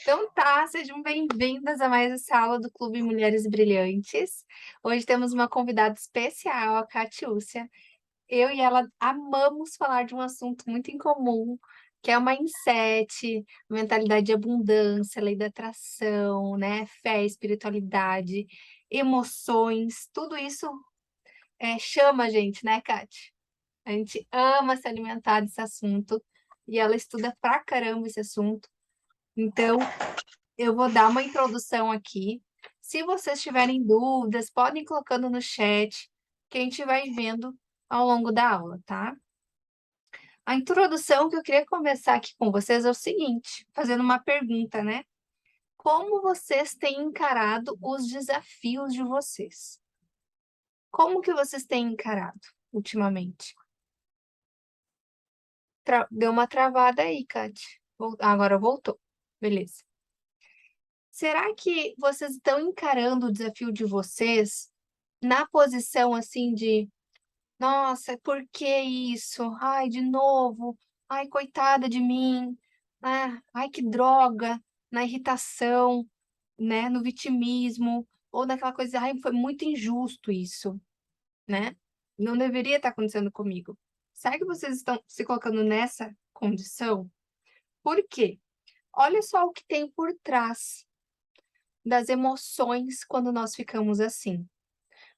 Então tá, sejam bem-vindas a mais essa aula do Clube Mulheres Brilhantes. Hoje temos uma convidada especial, a Catiúcia. Eu e ela amamos falar de um assunto muito em comum, que é o mindset, mentalidade de abundância, lei da atração, né? Fé, espiritualidade, emoções, tudo isso chama a gente, né, Cati? A gente ama se alimentar desse assunto e ela estuda pra caramba esse assunto. Então, eu vou dar uma introdução aqui. Se vocês tiverem dúvidas, podem ir colocando no chat, que a gente vai vendo ao longo da aula, tá? A introdução que eu queria conversar aqui com vocês é o seguinte, fazendo uma pergunta, né? Como vocês têm encarado os desafios de vocês? Como que vocês têm encarado ultimamente? Deu uma travada aí, Kate. Agora voltou. Beleza. Será que vocês estão encarando o desafio de vocês na posição assim de, nossa, por que isso? Ai, de novo. Ai, coitada de mim. Ah, ai, que droga. Na irritação, né, no vitimismo, ou naquela coisa, ai, foi muito injusto isso, né? Não deveria estar acontecendo comigo. Será que vocês estão se colocando nessa condição? Por quê? Olha só o que tem por trás das emoções quando nós ficamos assim.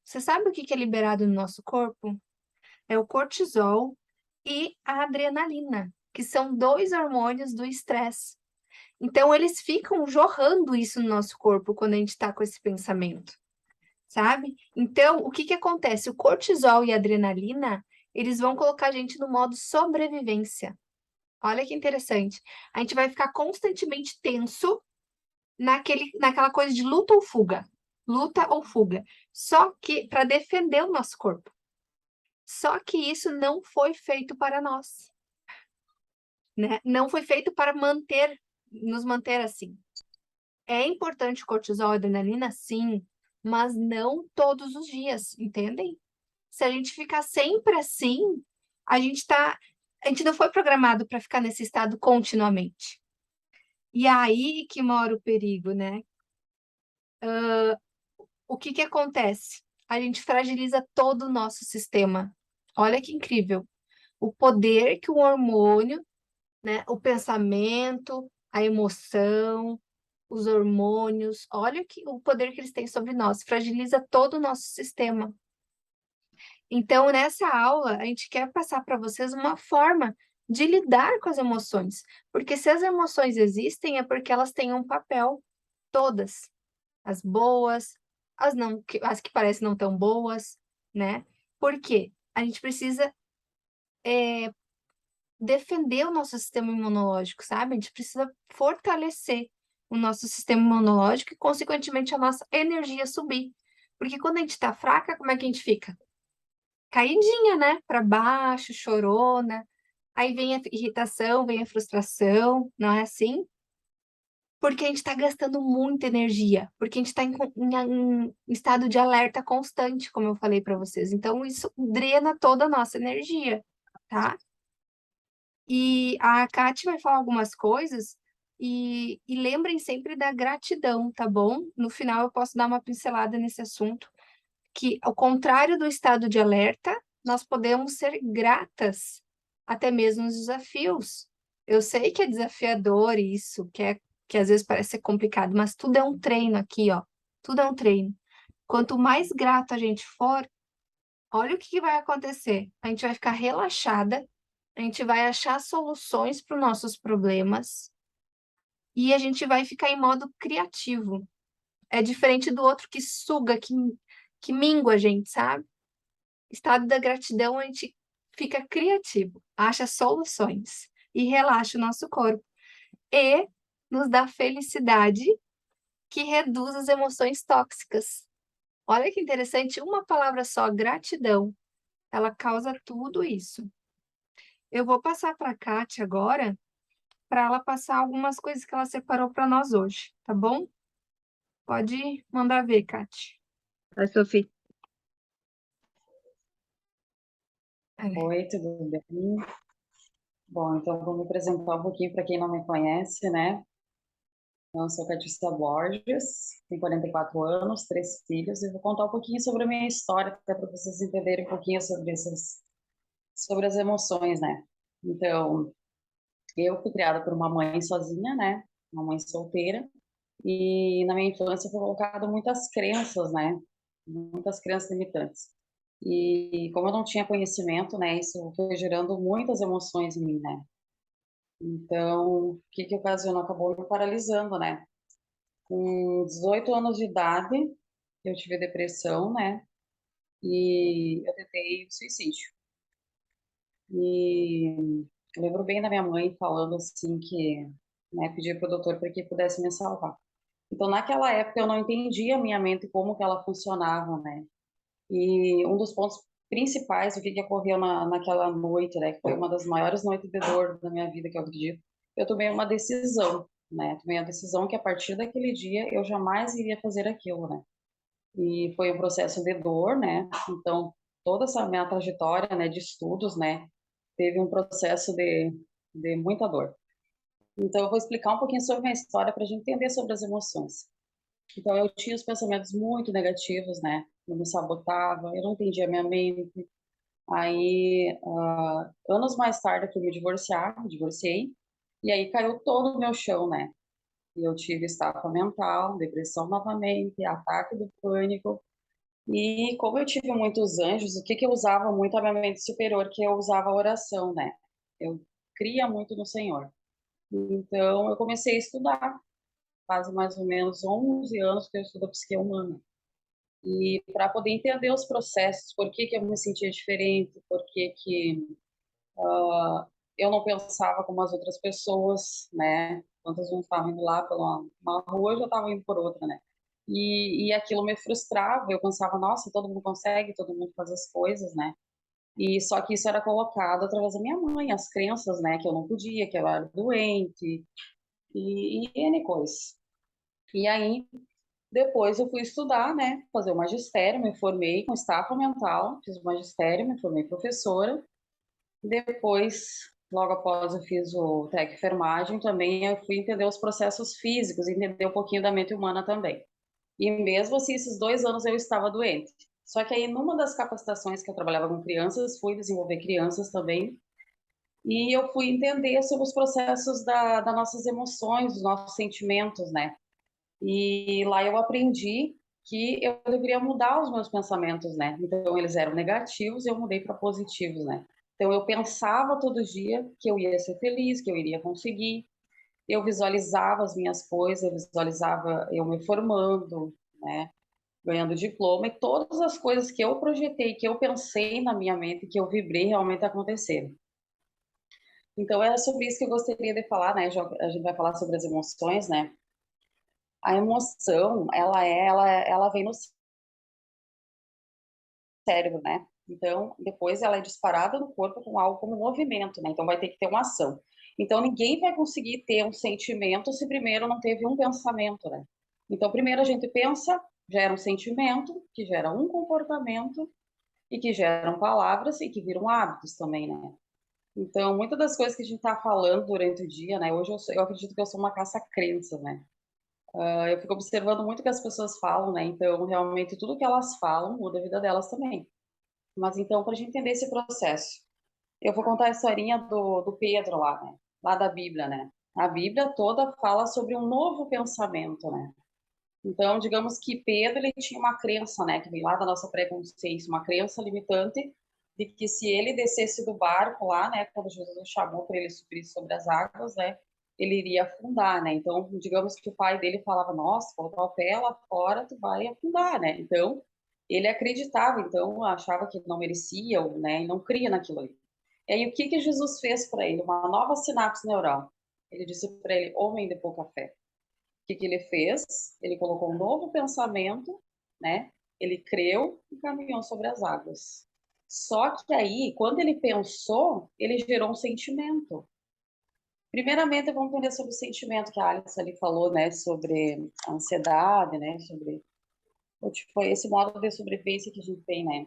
Você sabe o que que é liberado no nosso corpo? É o cortisol e a adrenalina, que são dois hormônios do estresse. Então, eles ficam jorrando isso no nosso corpo quando a gente está com esse pensamento, sabe? Então, o que que acontece? O cortisol e a adrenalina, eles vão colocar a gente no modo sobrevivência. Olha que interessante. A gente vai ficar constantemente tenso naquela coisa de luta ou fuga. Luta ou fuga. Só que para defender o nosso corpo. Só que isso não foi feito para nós, né? Não foi feito para nos manter assim. É importante o cortisol e a adrenalina, sim, mas não todos os dias, entendem? Se a gente ficar sempre assim, a gente não foi programado para ficar nesse estado continuamente. E aí que mora o perigo, né? O que que acontece? A gente fragiliza todo o nosso sistema. Olha que incrível. O poder que o hormônio, né, o pensamento, a emoção, os hormônios, olha o poder que eles têm sobre nós, fragiliza todo o nosso sistema. Então, nessa aula, a gente quer passar para vocês uma forma de lidar com as emoções, porque se as emoções existem é porque elas têm um papel, todas, as boas, as que parecem não tão boas, né? Por quê? A gente precisa defender o nosso sistema imunológico, sabe? A gente precisa fortalecer o nosso sistema imunológico e, consequentemente, a nossa energia subir. Porque quando a gente tá fraca, como é que a gente fica? Caidinha, né? Para baixo, chorona. Aí vem a irritação, vem a frustração, não é assim? Porque a gente está gastando muita energia, porque a gente está em estado de alerta constante, como eu falei para vocês. Então, isso drena toda a nossa energia, tá? E a Kate vai falar algumas coisas e lembrem sempre da gratidão, tá bom? No final eu posso dar uma pincelada nesse assunto, que ao contrário do estado de alerta, nós podemos ser gratas até mesmo nos desafios. Eu sei que é desafiador isso, que às vezes parece ser complicado, mas tudo é um treino aqui, ó. Tudo é um treino. Quanto mais grato a gente for, olha o que que vai acontecer. A gente vai ficar relaxada, a gente vai achar soluções para os nossos problemas e a gente vai ficar em modo criativo. É diferente do outro que suga, que mingua a gente, sabe? Estado da gratidão, a gente fica criativo, acha soluções e relaxa o nosso corpo. E nos dá felicidade que reduz as emoções tóxicas. Olha que interessante, uma palavra só, gratidão, ela causa tudo isso. Eu vou passar para a Kátia agora, para ela passar algumas coisas que ela separou para nós hoje, tá bom? Pode mandar ver, Kátia. Oi, Sophie. É. Oi, tudo bem? Bom, então vou me apresentar um pouquinho para quem não me conhece, né? Eu sou Catícia Borges, tenho 44 anos, 3 filhos, e vou contar um pouquinho sobre a minha história, até para vocês entenderem um pouquinho sobre as emoções, né? Então, eu fui criada por uma mãe sozinha, né? Uma mãe solteira, e na minha infância foi colocado muitas crenças, né? Muitas crenças limitantes. E como eu não tinha conhecimento, né? Isso foi gerando muitas emoções em mim, né? Então, o que que ocasionou? Acabou me paralisando, né? Com 18 anos de idade, eu tive depressão, né? E eu tentei suicídio. E eu lembro bem da minha mãe falando assim que, né, pedir para o doutor para que pudesse me salvar. Então, naquela época, eu não entendia a minha mente como que ela funcionava, né? E um dos pontos principais do que ocorreu naquela noite, né, que foi uma das maiores noites de dor da minha vida, que eu acredito, eu tomei uma decisão, né? Tomei a decisão que a partir daquele dia eu jamais iria fazer aquilo, né? E foi um processo de dor, né? Então, toda essa minha trajetória, né, de estudos, né, teve um processo de muita dor. Então, eu vou explicar um pouquinho sobre a minha história para a gente entender sobre as emoções. Então, eu tinha os pensamentos muito negativos, né? Eu me sabotava, eu não entendia a minha mente. Aí, anos mais tarde, eu fui me divorciei, e aí caiu todo o meu chão, né? E eu tive estafa mental, depressão novamente, ataque do pânico. E como eu tive muitos anjos, o que que eu usava muito a minha mente superior, que eu usava a oração, né? Eu cria muito no Senhor. Então, eu comecei a estudar, faz mais ou menos 11 anos que eu estudo a psique humana. E para poder entender os processos, por que que eu me sentia diferente, por que que eu não pensava como as outras pessoas, né? Quantas não estavam indo lá pela uma rua, eu já estava indo por outra, né? E aquilo me frustrava, eu pensava, nossa, todo mundo consegue, todo mundo faz as coisas, né? E só que isso era colocado através da minha mãe, as crenças, né, que eu não podia, que eu era doente e N coisas. E aí, depois eu fui estudar, né, fazer o magistério, me formei com estafa mental, fiz o magistério, me formei professora. Depois, logo após eu fiz o TEC Enfermagem, também eu fui entender os processos físicos, entender um pouquinho da mente humana também. E mesmo assim, esses 2 anos eu estava doente. Só que aí, numa das capacitações que eu trabalhava com crianças, fui desenvolver crianças também, e eu fui entender sobre os processos das nossas emoções, dos nossos sentimentos, né? E lá eu aprendi que eu deveria mudar os meus pensamentos, né? Então eles eram negativos, eu mudei para positivos, né? Então eu pensava todo dia que eu ia ser feliz, que eu iria conseguir. Eu visualizava as minhas coisas, eu visualizava eu me formando, né? Ganhando diploma e todas as coisas que eu projetei, que eu pensei na minha mente, que eu vibrei, realmente aconteceram. Então, era sobre isso que eu gostaria de falar, né? A gente vai falar sobre as emoções, né? A emoção, ela vem no cérebro, né? Então, depois ela é disparada no corpo com algo como movimento, né? Então, vai ter que ter uma ação. Então, ninguém vai conseguir ter um sentimento se primeiro não teve um pensamento, né? Então, primeiro a gente pensa, gera um sentimento, que gera um comportamento, e que geram palavras e que viram hábitos também, né? Então, muitas das coisas que a gente está falando durante o dia, né? Hoje eu acredito que eu sou uma caça-crença, né? Eu fico observando muito o que as pessoas falam, né? Então, realmente, tudo que elas falam muda a vida delas também. Mas, então, para a gente entender esse processo, eu vou contar a historinha do Pedro lá, né? Lá da Bíblia, né? A Bíblia toda fala sobre um novo pensamento, né? Então, digamos que Pedro ele tinha uma crença, né, que vem lá da nossa pré-consciência, uma crença limitante de que se ele descesse do barco lá, né, quando Jesus o chamou para ele subir sobre as águas, né, ele iria afundar, né? Então, digamos que o pai dele falava: "Nossa, botar o pé lá fora, tu vai afundar", né? Então, ele acreditava, então achava que não merecia, ou, né, e não cria naquilo ali. E aí o que que Jesus fez para ele? Uma nova sinapse neural. Ele disse para ele: "Homem de pouca fé". Que ele fez? Ele colocou um novo pensamento, né? Ele creu e caminhou sobre as águas. Só que aí, quando ele pensou, ele gerou um sentimento. Primeiramente, vamos entender sobre o sentimento que a Alice ali falou, né? Sobre a ansiedade, né? Sobre tipo, esse modo de sobrevivência que a gente tem, né?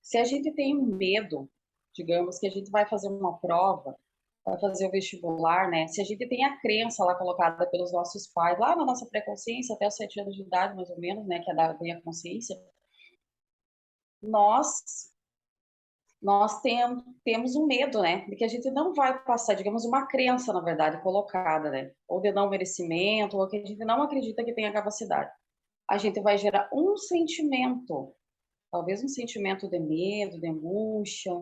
Se a gente tem um medo, digamos que a gente vai fazer uma prova, vai fazer o vestibular, né? Se a gente tem a crença lá colocada pelos nossos pais, lá na nossa pré-consciência, até os 7 anos de idade, mais ou menos, né? Que é a consciência, nós temos um medo, né? De que a gente não vai passar, digamos, uma crença, na verdade, colocada, né? Ou de não merecimento, ou que a gente não acredita que tenha capacidade. A gente vai gerar um sentimento, talvez um sentimento de medo, de angústia,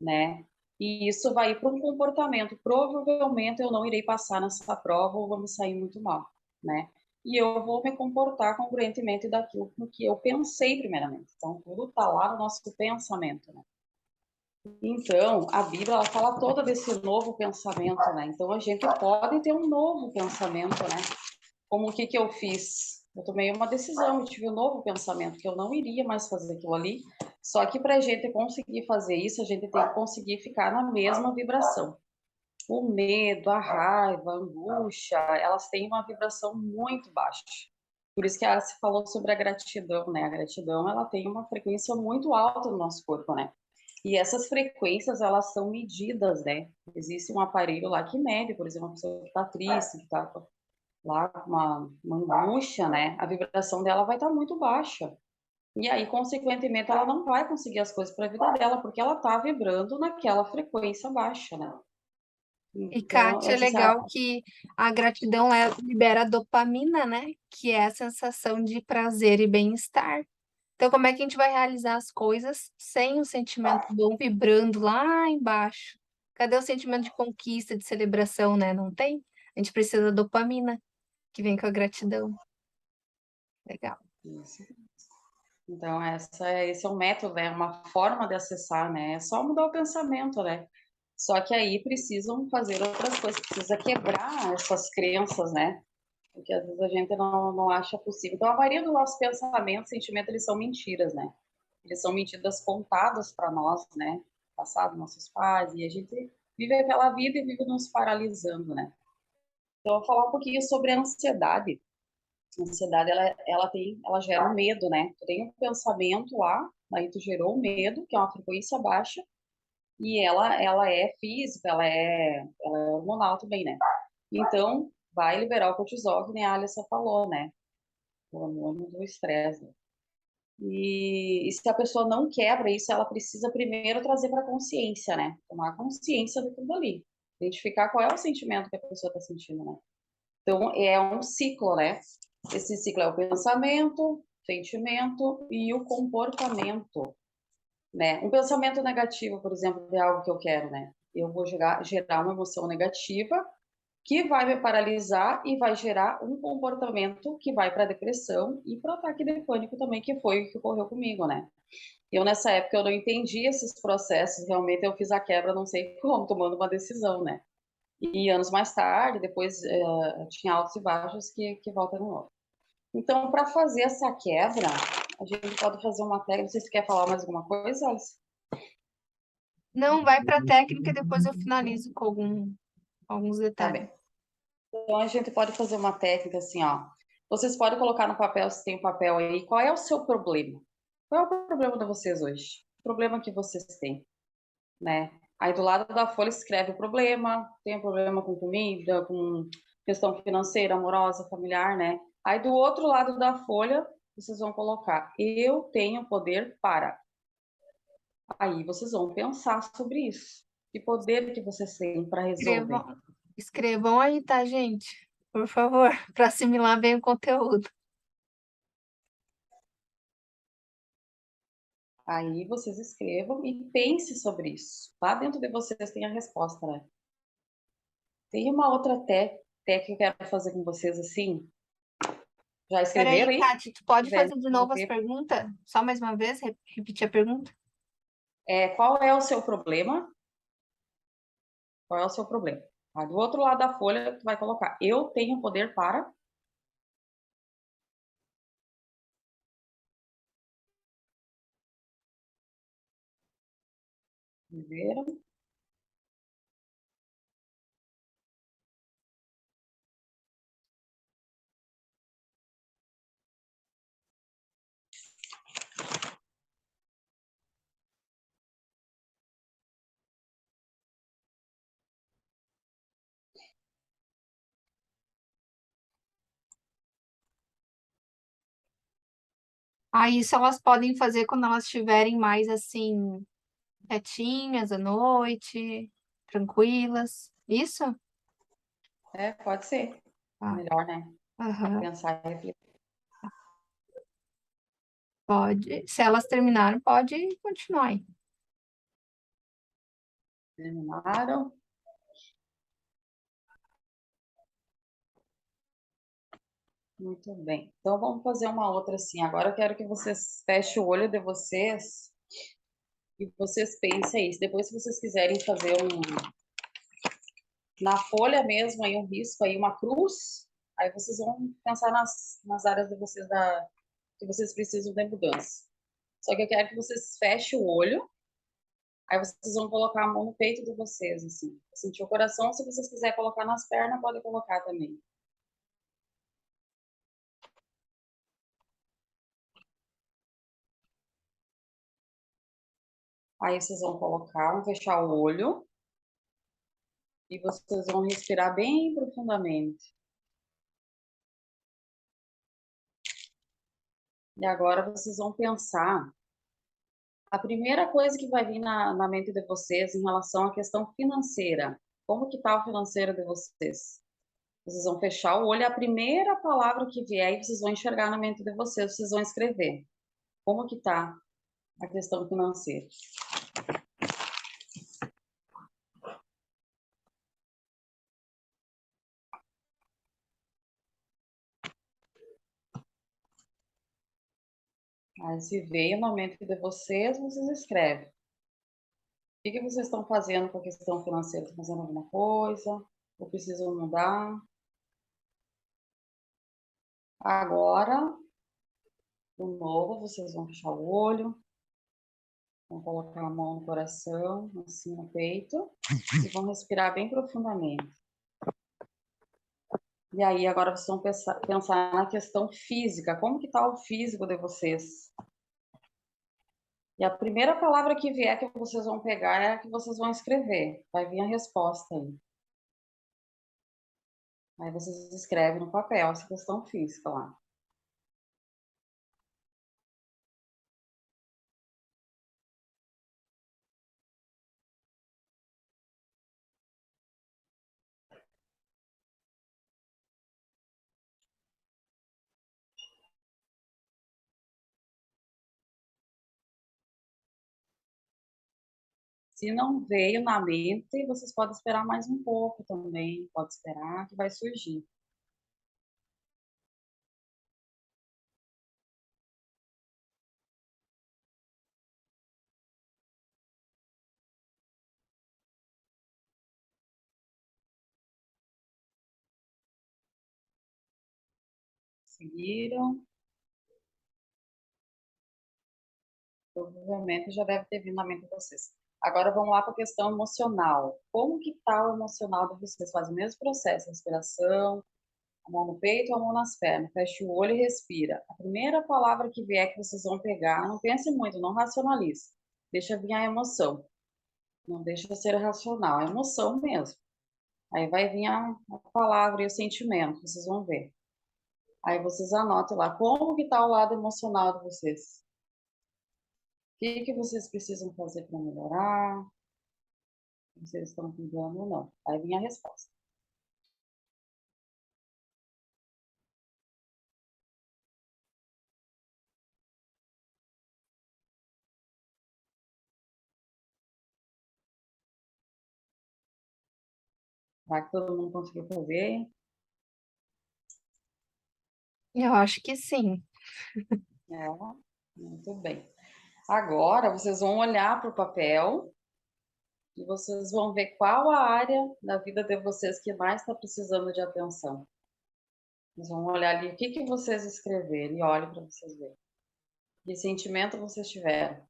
né? E isso vai ir para um comportamento. Provavelmente eu não irei passar nessa prova ou vou me sair muito mal, né? E eu vou me comportar congruentemente daquilo que eu pensei primeiramente. Então, tudo está lá no nosso pensamento, né? Então, a Bíblia ela fala toda desse novo pensamento, né? Então, a gente pode ter um novo pensamento, né? Como o que que eu fiz? Eu tomei uma decisão, eu tive um novo pensamento que eu não iria mais fazer aquilo ali. Só que para a gente conseguir fazer isso, a gente tem que conseguir ficar na mesma vibração. O medo, a raiva, a angústia, elas têm uma vibração muito baixa. Por isso que se falou sobre a gratidão, né? A gratidão, ela tem uma frequência muito alta no nosso corpo, né? E essas frequências, elas são medidas, né? Existe um aparelho lá que mede, por exemplo, uma pessoa que está triste, que está lá com uma angústia, né? A vibração dela vai estar muito baixa. E aí, consequentemente, ela não vai conseguir as coisas para a vida dela, porque ela está vibrando naquela frequência baixa, né? E, Então, Kátia, é essa, legal que a gratidão libera dopamina, né? Que é a sensação de prazer e bem-estar. Então, como é que a gente vai realizar as coisas sem o sentimento bom vibrando lá embaixo? Cadê o sentimento de conquista, de celebração, né? Não tem? A gente precisa da dopamina, que vem com a gratidão. Legal. então, esse é um método, é uma forma de acessar, né? É só mudar o pensamento, né? Só que aí precisam fazer outras coisas, precisa quebrar essas crenças, né? Porque às vezes a gente não acha possível. Então, a maioria dos nossos pensamentos, sentimentos, eles são mentiras, né? Eles são mentiras contadas para nós, né? Passado, nossos pais, e a gente vive aquela vida e vive nos paralisando, né? Então, eu vou falar um pouquinho sobre a ansiedade. A ansiedade, ela gera um medo, né? Tu tem um pensamento A, aí tu gerou um medo, que é uma frequência baixa, e ela é física, ela é hormonal também, né? Então, vai liberar o cortisol, que nem a Alissa falou, né? O hormônio do estresse. E se a pessoa não quebra isso, ela precisa primeiro trazer para a consciência, né? Tomar consciência de tudo ali. Identificar qual é o sentimento que a pessoa está sentindo, né? Então, é um ciclo, né? Esse ciclo é o pensamento, sentimento e o comportamento, né? Um pensamento negativo, por exemplo, é algo que eu quero, né? Eu vou gerar uma emoção negativa que vai me paralisar e vai gerar um comportamento que vai para depressão e para ataque de pânico também, que foi o que ocorreu comigo, né? Eu, nessa época, eu não entendi esses processos, realmente eu fiz a quebra, não sei como, tomando uma decisão, né? E anos mais tarde, depois tinha altos e baixos que voltam no novo. Então, para fazer essa quebra, a gente pode fazer uma técnica. Não sei se você quer falar mais alguma coisa, Alice? Não vai para a técnica, depois eu finalizo com alguns Tá detalhes. bem. Então, a gente pode fazer uma técnica assim, ó. Vocês podem colocar no papel, se tem um papel aí, qual é o seu problema? Qual é o problema de vocês hoje? O problema que vocês têm, né? Aí do lado da folha escreve o problema, tem um problema com comida, com questão financeira, amorosa, familiar, né? Aí do outro lado da folha, vocês vão colocar, eu tenho poder para. Aí vocês vão pensar sobre isso. Que poder que vocês têm para resolver. Escrevam, escrevam aí, tá, gente? Por favor, para assimilar bem o conteúdo. Aí vocês escrevam e pense sobre isso. Lá dentro de vocês tem a resposta, né? Tem uma outra técnica que eu quero fazer com vocês assim. Já escreveram Peraí, aí? Tati, tu pode Quiser fazer de novo as escrever. perguntas? Só mais uma vez, repetir a pergunta? Qual é o seu problema? Qual é o seu problema? Aí, do outro lado da folha, tu vai colocar, eu tenho poder para viver. Aí isso elas podem fazer quando elas estiverem mais assim, quietinhas à noite, tranquilas. Isso? Pode ser. Tá. Melhor, né? Para Aham. pensar e refletir. Pode. Se elas terminaram, pode continuar aí. Terminaram? Muito bem. Então vamos fazer uma outra assim. Agora eu quero que vocês fechem o olho de vocês e vocês pensem isso. Depois, se vocês quiserem fazer na folha mesmo aí um risco aí, uma cruz, aí vocês vão pensar nas áreas de vocês que vocês precisam de mudança. Só que eu quero que vocês fechem o olho, aí vocês vão colocar a mão no peito de vocês, assim. Sentir o coração, se vocês quiserem colocar nas pernas, pode colocar também. Aí vocês vão colocar, vão fechar o olho e vocês vão respirar bem profundamente. E agora vocês vão pensar a primeira coisa que vai vir na mente de vocês em relação à questão financeira. Como que está o financeiro de vocês? Vocês vão fechar o olho, a primeira palavra que vier, e vocês vão enxergar na mente de vocês, vocês vão escrever. Como que está a questão financeira? Aí se veio na mente de vocês, vocês escrevem. O que vocês estão fazendo com a questão financeira? Estão fazendo alguma coisa? Ou precisam mudar? Agora, de novo, vocês vão fechar o olho, vão colocar a mão no coração, assim no peito, e vão respirar bem profundamente. E aí, agora vocês vão pensar na questão física. Como que está o físico de vocês? E a primeira palavra que vier que vocês vão pegar é a que vocês vão escrever. Vai vir a resposta aí. Aí vocês escrevem no papel essa questão física lá. Se não veio na mente, vocês podem esperar mais um pouco também. Pode esperar que vai surgir. Seguiram? Provavelmente já deve ter vindo na mente de vocês. Agora vamos lá para a questão emocional. Como que está o emocional de vocês? Faz o mesmo processo, respiração, a mão no peito, a mão nas pernas. Fecha o olho e respira. A primeira palavra que vier que vocês vão pegar, não pense muito, não racionalize. Deixa vir a emoção. Não deixa ser racional, a emoção mesmo. Aí vai vir a palavra e o sentimento, vocês vão ver. Aí vocês anotem lá como que está o lado emocional de vocês. O que vocês precisam fazer para melhorar? Se vocês estão cuidando ou não. Aí vem a resposta. Será que todo mundo conseguiu fazer? Eu acho que sim. É, muito bem. Agora vocês vão olhar para o papel e vocês vão ver qual a área da vida de vocês que mais está precisando de atenção. Vocês vão olhar ali o que vocês escreveram e olhem para vocês verem. Que sentimento vocês tiveram.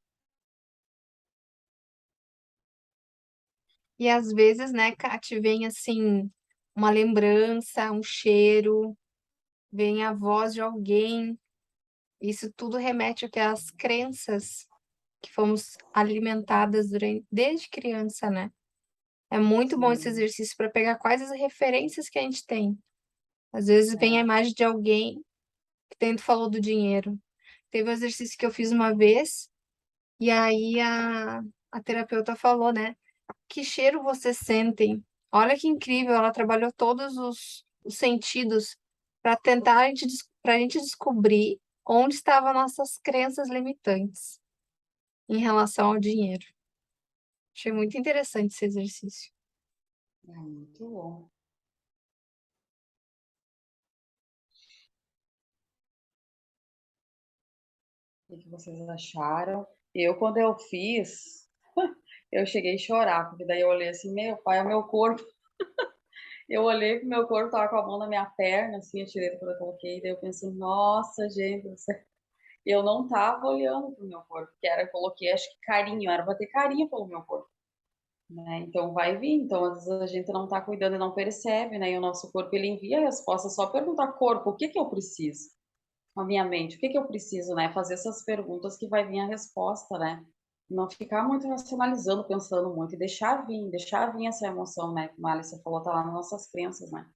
E às vezes, né, Kate, vem assim uma lembrança, um cheiro, vem a voz de alguém. Isso tudo remete àquelas crenças que fomos alimentadas desde criança, né? É muito bom esse Sim, exercício para pegar quais as referências que a gente tem. Às vezes vem a é, imagem de alguém que dentro falou do dinheiro. Teve um exercício que eu fiz uma vez, e aí a terapeuta falou, né? Que cheiro vocês sentem? Olha que incrível, ela trabalhou todos os sentidos para tentar para a gente descobrir onde estavam nossas crenças limitantes em relação ao dinheiro. Achei muito interessante esse exercício. É muito bom. O que vocês acharam? Eu, quando eu fiz, eu cheguei a chorar, porque daí eu olhei assim, meu pai, é o meu corpo. Eu olhei pro meu corpo, tava com a mão na minha perna, assim, eu tirei quando eu coloquei, daí eu pensei, nossa, gente, eu não tava olhando pro meu corpo, que era, eu coloquei, acho que carinho, era pra ter carinho pelo meu corpo, né? Então vai vir, então às vezes a gente não tá cuidando e não percebe, né? E o nosso corpo, ele envia a resposta, só perguntar, corpo, o que que eu preciso? A minha mente, o que que eu preciso, né? Fazer essas perguntas que vai vir a resposta, né? Não ficar muito racionalizando, pensando muito, e deixar vir essa emoção, né? Como a Alice falou, tá lá nas nossas crenças, né?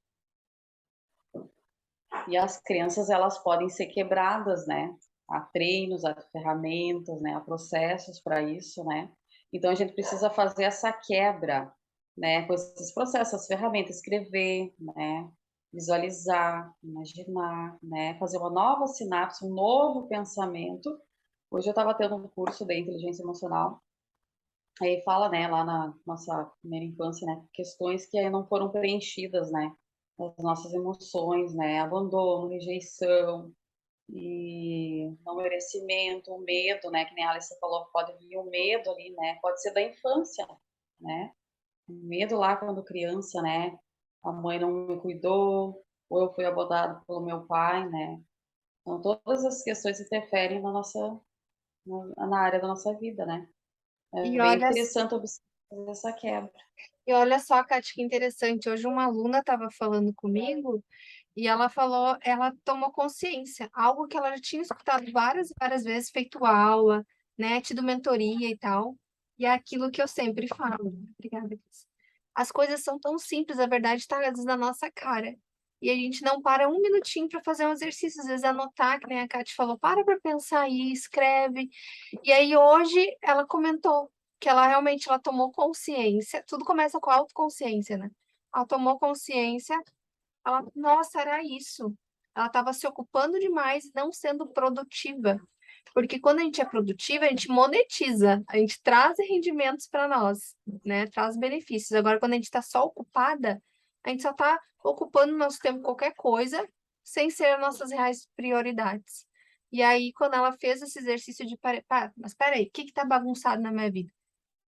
E as crenças, elas podem ser quebradas, né? Há treinos, há ferramentas, né? Há processos para isso, né? Então a gente precisa fazer essa quebra, né? Com esses processos, as ferramentas, escrever, né? Visualizar, imaginar, né? Fazer uma nova sinapse, um novo pensamento. Hoje eu estava tendo um curso de inteligência emocional. Aí fala, né, lá na nossa primeira infância, né, questões que aí não foram preenchidas, né, as nossas emoções, né, abandono, rejeição e não merecimento, o medo, né, que nem a Alice falou, pode vir o medo ali, né, pode ser da infância, né, o medo lá quando criança, né, a mãe não me cuidou, ou eu fui abandonado pelo meu pai, né, então todas as questões interferem na nossa, na área da nossa vida, né. É E bem olha, interessante observar essa quebra. e olha só, Kate, que interessante. Hoje uma aluna estava falando comigo e ela falou, ela tomou consciência, algo que ela já tinha escutado várias e várias vezes, feito aula, né, tido mentoria e tal. E é aquilo que eu sempre falo. Obrigada, Cris. As coisas são tão simples, a verdade está às vezes na nossa cara. E a gente não para um minutinho para fazer um exercício, às vezes anotar, que nem a Kate falou, para pensar aí, escreve. E aí hoje ela comentou que ela realmente ela tomou consciência, tudo começa com a autoconsciência, né? Ela tomou consciência, ela, nossa, era isso. Ela estava se ocupando demais e não sendo produtiva. Porque quando a gente é produtiva, a gente monetiza, a gente traz rendimentos para nós, né? Traz benefícios. Agora, quando a gente está só ocupada, a gente só está ocupando nosso tempo com qualquer coisa, sem ser as nossas reais prioridades. E aí, quando ela fez esse exercício de, mas peraí, o que está bagunçado na minha vida?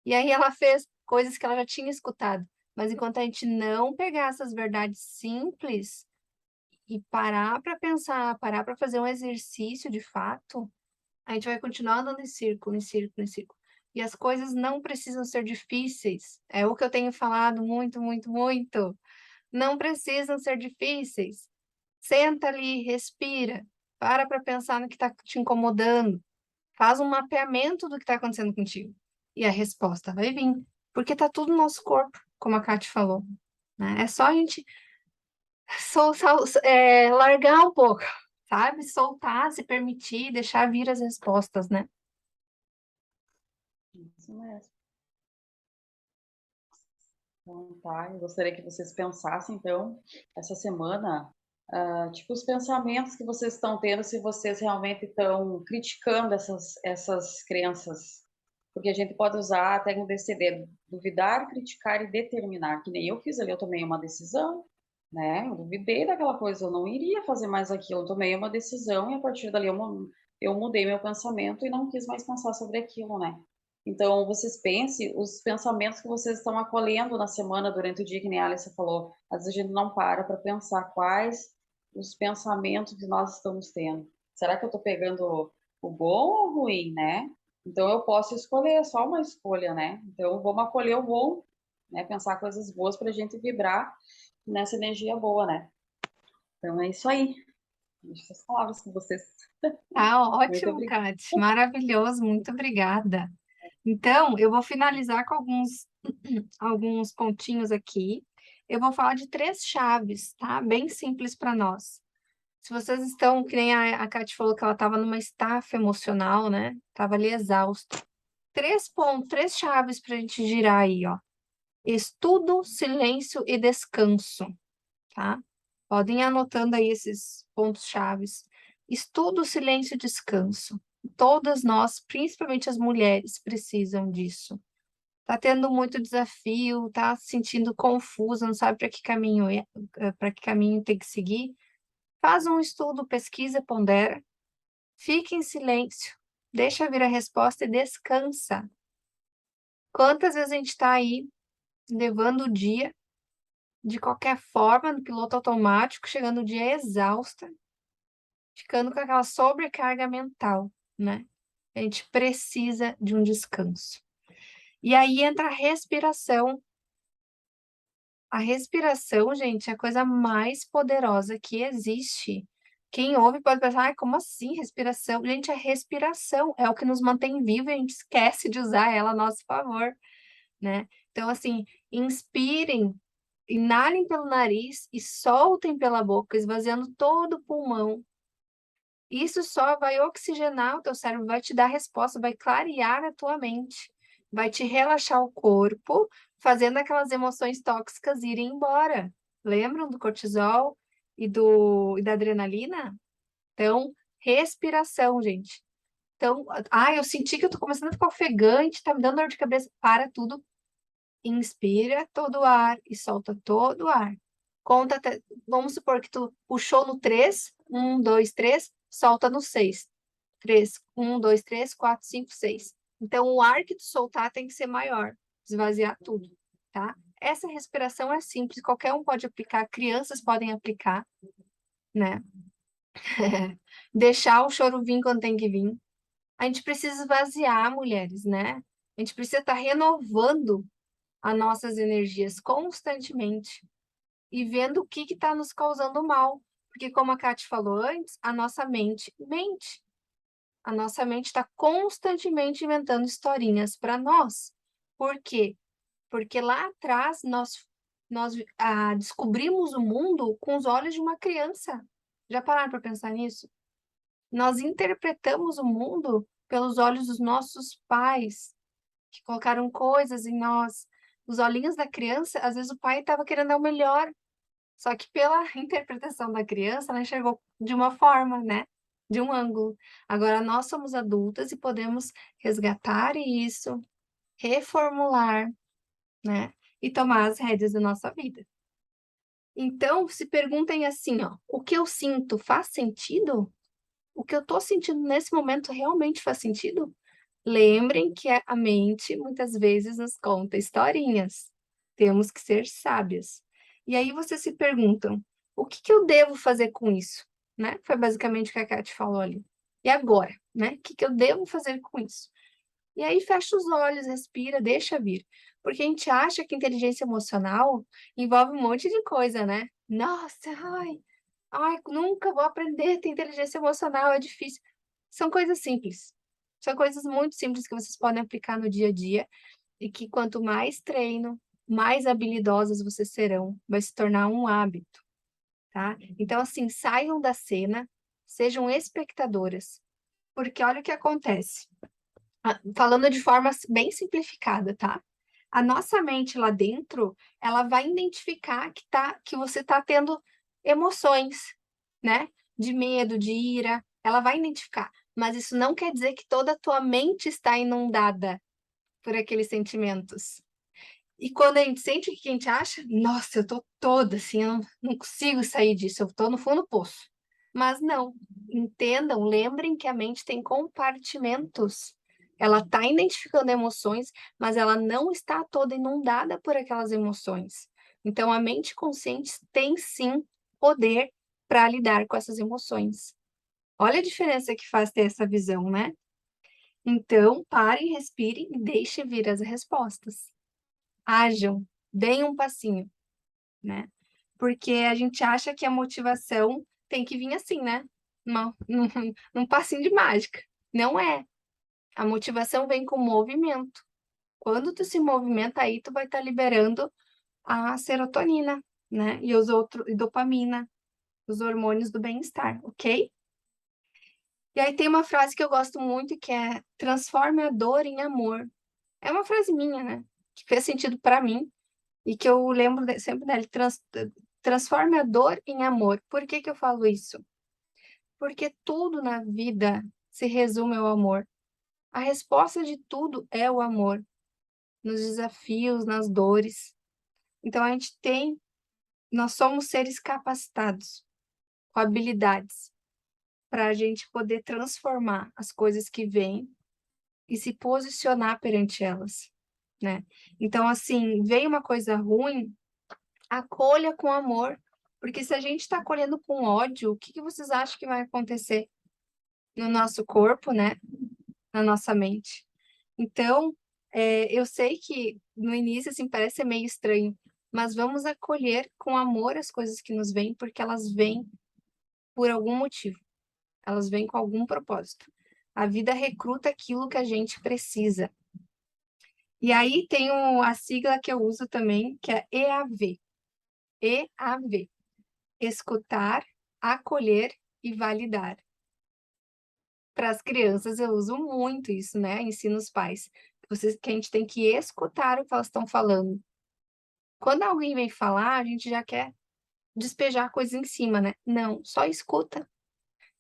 E aí ela fez coisas que ela já tinha escutado. Mas enquanto a gente não pegar essas verdades simples e parar para pensar, parar para fazer um exercício de fato, a gente vai continuar andando em círculo, em círculo, em círculo. E as coisas não precisam ser difíceis. É o que eu tenho falado muito, muito, muito. Não precisam ser difíceis. Senta ali, respira, para pensar no que está te incomodando. Faz um mapeamento do que está acontecendo contigo. E a resposta vai vir. Porque está tudo no nosso corpo, como a Kate falou, né? É só a gente largar um pouco, sabe? Soltar, se permitir, deixar vir as respostas, né? Isso mesmo. Então, tá, eu gostaria que vocês pensassem, então, essa semana, tipo, os pensamentos que vocês estão tendo, se vocês realmente estão criticando essas crenças. Porque a gente pode usar até no DCD, duvidar, criticar e determinar, que nem eu fiz ali, eu tomei uma decisão, né? Eu duvidei daquela coisa, eu não iria fazer mais aquilo, eu tomei uma decisão e a partir dali eu mudei meu pensamento e não quis mais pensar sobre aquilo, né? Então, vocês pensem os pensamentos que vocês estão acolhendo na semana, durante o dia, que nem a Alice falou. Às vezes a gente não para pensar quais os pensamentos que nós estamos tendo. Será que eu estou pegando o bom ou o ruim, né? Então, eu posso escolher, é só uma escolha, né? Então, vamos acolher o bom, né? Pensar coisas boas para a gente vibrar nessa energia boa, né? Então, é isso aí. Deixa as palavras com vocês. Tá Muito ótimo, obrigada. Kate. Maravilhoso, muito obrigada. Então, eu vou finalizar com alguns pontinhos aqui. Eu vou falar de três chaves, tá? Bem simples para nós. Se vocês estão, que nem a Kate falou que ela estava numa estafa emocional, né? Tava ali exausta. 3 pontos, 3 chaves para a gente girar aí, ó. Estudo, silêncio e descanso, tá? Podem ir anotando aí esses pontos chaves. Estudo, silêncio e descanso. Todas nós, principalmente as mulheres, precisam disso. Tá tendo muito desafio, tá se sentindo confusa, não sabe para que caminho tem que seguir. Faz um estudo, pesquisa, pondera, fique em silêncio, deixa vir a resposta e descansa. Quantas vezes a gente está aí levando o dia de qualquer forma, no piloto automático, chegando o dia exausta, ficando com aquela sobrecarga mental, né? A gente precisa de um descanso. E aí entra a respiração. A respiração, gente, é a coisa mais poderosa que existe. Quem ouve pode pensar, ah, como assim respiração? Gente, a respiração é o que nos mantém vivo e a gente esquece de usar ela a nosso favor, né? Então, assim, inspirem, inalem pelo nariz e soltem pela boca, esvaziando todo o pulmão. Isso só vai oxigenar o teu cérebro, vai te dar resposta, vai clarear a tua mente, vai te relaxar o corpo, fazendo aquelas emoções tóxicas irem embora. Lembram do cortisol e da adrenalina? Então, respiração, gente. Então, eu senti que eu tô começando a ficar ofegante, tá me dando dor de cabeça. Para tudo, inspira todo o ar e solta todo o ar. Conta até, vamos supor que tu puxou no 3, 1, 2, 3, solta no 6. 3, 1, 2, 3, 4, 5, 6. Então, o ar que tu soltar tem que ser maior, esvaziar tudo, tá? Essa respiração é simples, qualquer um pode aplicar, crianças podem aplicar, né? Deixar o choro vir quando tem que vir. A gente precisa esvaziar, mulheres, né? A gente precisa estar renovando as nossas energias constantemente e vendo o que está nos causando mal. Porque, como a Kate falou antes, a nossa mente mente. A nossa mente está constantemente inventando historinhas para nós. Por quê? Porque lá atrás nós descobrimos o mundo com os olhos de uma criança. Já pararam para pensar nisso? Nós interpretamos o mundo pelos olhos dos nossos pais, que colocaram coisas em nós. Os olhinhos da criança, às vezes o pai estava querendo dar o melhor, só que pela interpretação da criança, ela enxergou de uma forma, né? De um ângulo. Agora nós somos adultas e podemos resgatar isso, reformular, né? E tomar as rédeas da nossa vida. Então, se perguntem assim, ó, o que eu sinto faz sentido? O que eu estou sentindo nesse momento realmente faz sentido? Lembrem que a mente muitas vezes nos conta historinhas. Temos que ser sábias. E aí vocês se perguntam, o que que eu devo fazer com isso? Né? Foi basicamente o que a Kate falou ali. E agora, né? O que que eu devo fazer com isso? E aí fecha os olhos, respira, deixa vir. Porque a gente acha que inteligência emocional envolve um monte de coisa, né? Nossa, nunca vou aprender a ter inteligência emocional, é difícil. São coisas simples. São coisas muito simples que vocês podem aplicar no dia a dia e que quanto mais treino, mais habilidosas vocês serão, vai se tornar um hábito, tá? Então, assim, saiam da cena, sejam espectadoras, porque olha o que acontece. Falando de forma bem simplificada, tá? A nossa mente lá dentro, ela vai identificar que você está tendo emoções, né? De medo, de ira, ela vai identificar. Mas isso não quer dizer que toda a tua mente está inundada por aqueles sentimentos. E quando a gente sente, o que a gente acha? Nossa, eu tô toda assim, eu não consigo sair disso, eu tô no fundo do poço. Mas não, entendam, lembrem que a mente tem compartimentos. Ela está identificando emoções, mas ela não está toda inundada por aquelas emoções. Então, a mente consciente tem sim poder para lidar com essas emoções. Olha a diferença que faz ter essa visão, né? Então, parem, respirem e deixem vir as respostas. Hajam, deem um passinho, né? Porque a gente acha que a motivação tem que vir assim, né? Num passinho de mágica. Não é. A motivação vem com movimento. Quando tu se movimenta aí, tu vai estar liberando a serotonina, né? E os outros, e dopamina. os hormônios do bem-estar, ok? E aí tem uma frase que eu gosto muito que é transforme a dor em amor. É uma frase minha, né? Que fez sentido para mim e que eu lembro sempre dela. Transforme a dor em amor. Por que que eu falo isso? Porque tudo na vida se resume ao amor. A resposta de tudo é o amor, nos desafios, nas dores. Então nós somos seres capacitados, com habilidades, para a gente poder transformar as coisas que vêm e se posicionar perante elas, né? Então, assim, veio uma coisa ruim, acolha com amor, porque se a gente está acolhendo com ódio, o que que vocês acham que vai acontecer no nosso corpo, né? Na nossa mente? Então, eu sei que no início, assim, parece ser meio estranho, mas vamos acolher com amor as coisas que nos vêm, porque elas vêm por algum motivo, elas vêm com algum propósito. A vida recruta aquilo que a gente precisa. E aí tem a sigla que eu uso também, que é EAV. EAV. Escutar, acolher e validar. Para as crianças eu uso muito isso, né? Ensino os pais. Que a gente tem que escutar o que elas estão falando. Quando alguém vem falar, a gente já quer despejar coisa em cima, né? Não, só escuta.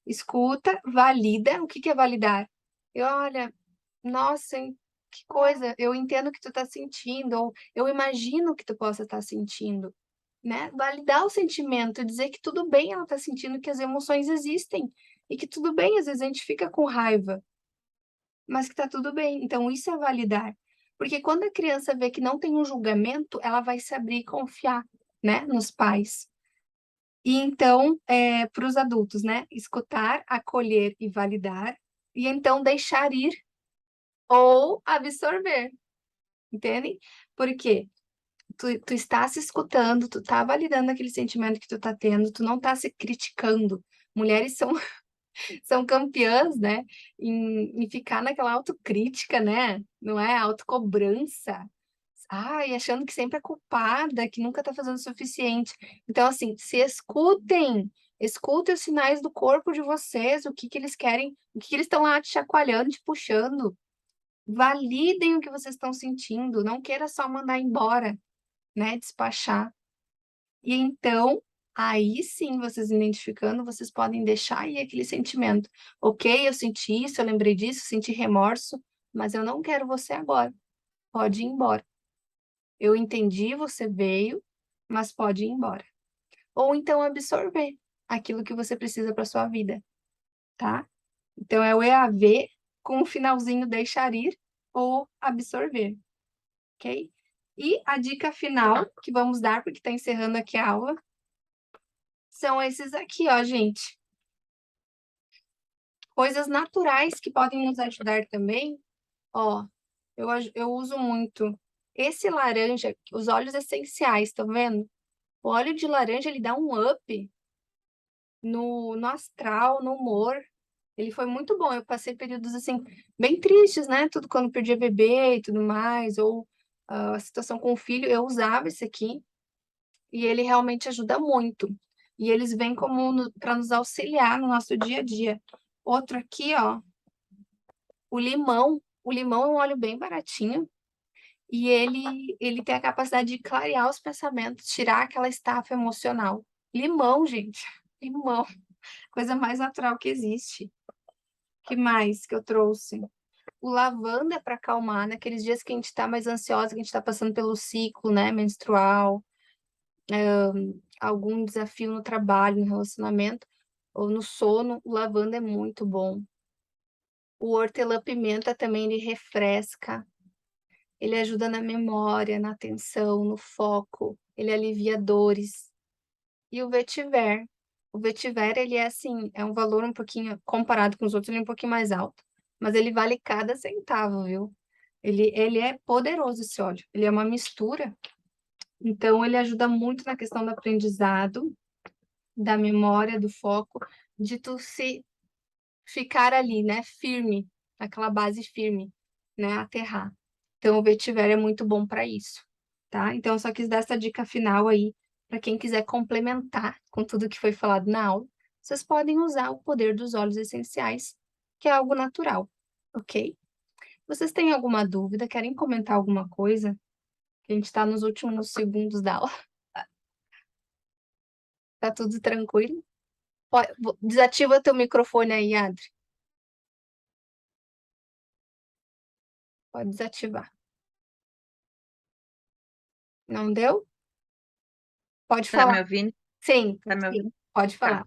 Escuta, valida. O que que é validar? Olha, nossa, hein, que coisa, eu entendo o que tu tá sentindo, ou eu imagino que tu possa estar sentindo, né? Validar o sentimento, dizer que tudo bem ela tá sentindo, que as emoções existem, e que tudo bem, às vezes a gente fica com raiva, mas que tá tudo bem. Então, isso é validar. Porque quando a criança vê que não tem um julgamento, ela vai se abrir e confiar, né, nos pais. E então, para os adultos, né, escutar, acolher e validar, e então deixar ir ou absorver, entende? Porque tu está se escutando, tu tá validando aquele sentimento que tu tá tendo, tu não tá se criticando. Mulheres são, são campeãs, né, em ficar naquela autocrítica, né? Não é? Autocobrança. Ai, achando que sempre é culpada, que nunca tá fazendo o suficiente. Então, assim, se escutem. Escutem os sinais do corpo de vocês, o que que eles querem, o que que eles estão lá te chacoalhando, te puxando. Validem o que vocês estão sentindo, não queira só mandar embora, né? Despachar. E então, aí sim, vocês identificando, vocês podem deixar aí aquele sentimento. Ok, eu senti isso, eu lembrei disso, senti remorso, mas eu não quero você agora. Pode ir embora. Eu entendi, você veio, mas pode ir embora. Ou então absorver aquilo que você precisa para sua vida, tá? Então é o EAV com o finalzinho deixar ir ou absorver. Ok? E a dica final que vamos dar, porque está encerrando aqui a aula, são esses aqui, ó, gente. Coisas naturais que podem nos ajudar também. Ó, eu uso muito esse laranja, os óleos essenciais, tá vendo? O óleo de laranja, ele dá um up no astral, no humor. Ele foi muito bom. Eu passei períodos, assim, bem tristes, né? Tudo quando perdia bebê e tudo mais, ou a situação com o filho, eu usava esse aqui. E ele realmente ajuda muito. E eles vêm como para nos auxiliar no nosso dia a dia. Outro aqui, ó, o limão. O limão é um óleo bem baratinho e ele tem a capacidade de clarear os pensamentos, tirar aquela estafa emocional. Limão, gente. Limão. Coisa mais natural que existe. Que mais que eu trouxe? O lavanda para acalmar, naqueles dias que a gente está mais ansiosa, que a gente está passando pelo ciclo, né, menstrual, algum desafio no trabalho, no relacionamento, ou no sono, o lavanda é muito bom. O hortelã-pimenta também ele refresca, ele ajuda na memória, na atenção, no foco, ele alivia dores. E o vetiver. O vetiver, ele é assim, é um valor um pouquinho, comparado com os outros, ele é um pouquinho mais alto. Mas ele vale cada centavo, viu? Ele é poderoso esse óleo. Ele é uma mistura. Então, ele ajuda muito na questão do aprendizado, da memória, do foco, de tu se ficar ali, né, firme, aquela base firme, né, aterrar. Então, o vetiver é muito bom para isso, tá? Então, eu só quis dar essa dica final aí, para quem quiser complementar com tudo que foi falado na aula, vocês podem usar o poder dos óleos essenciais, que é algo natural, ok? Vocês têm alguma dúvida? Querem comentar alguma coisa? Que a gente está nos últimos segundos da aula. Tá tudo tranquilo? Desativa teu microfone aí, Adri. Pode desativar. Não deu? Pode Tá me falar. ouvindo? Sim, Tá me ouvindo? pode Tá.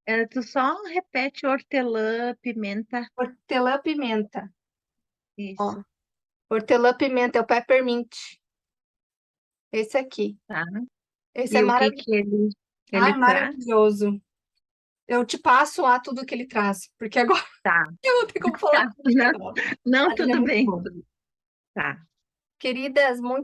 falar. Tu só repete hortelã, pimenta. Hortelã-pimenta. Ó, Isso, hortelã-pimenta é o peppermint. Esse aqui. tá? Esse é E o que maravilhoso. que ele Ai, traz? maravilhoso. Eu te passo lá tudo que ele traz, porque agora Tá. eu não tenho como falar. Não, não, Mas ele é tudo muito bem. bom. Tá. Queridas, muito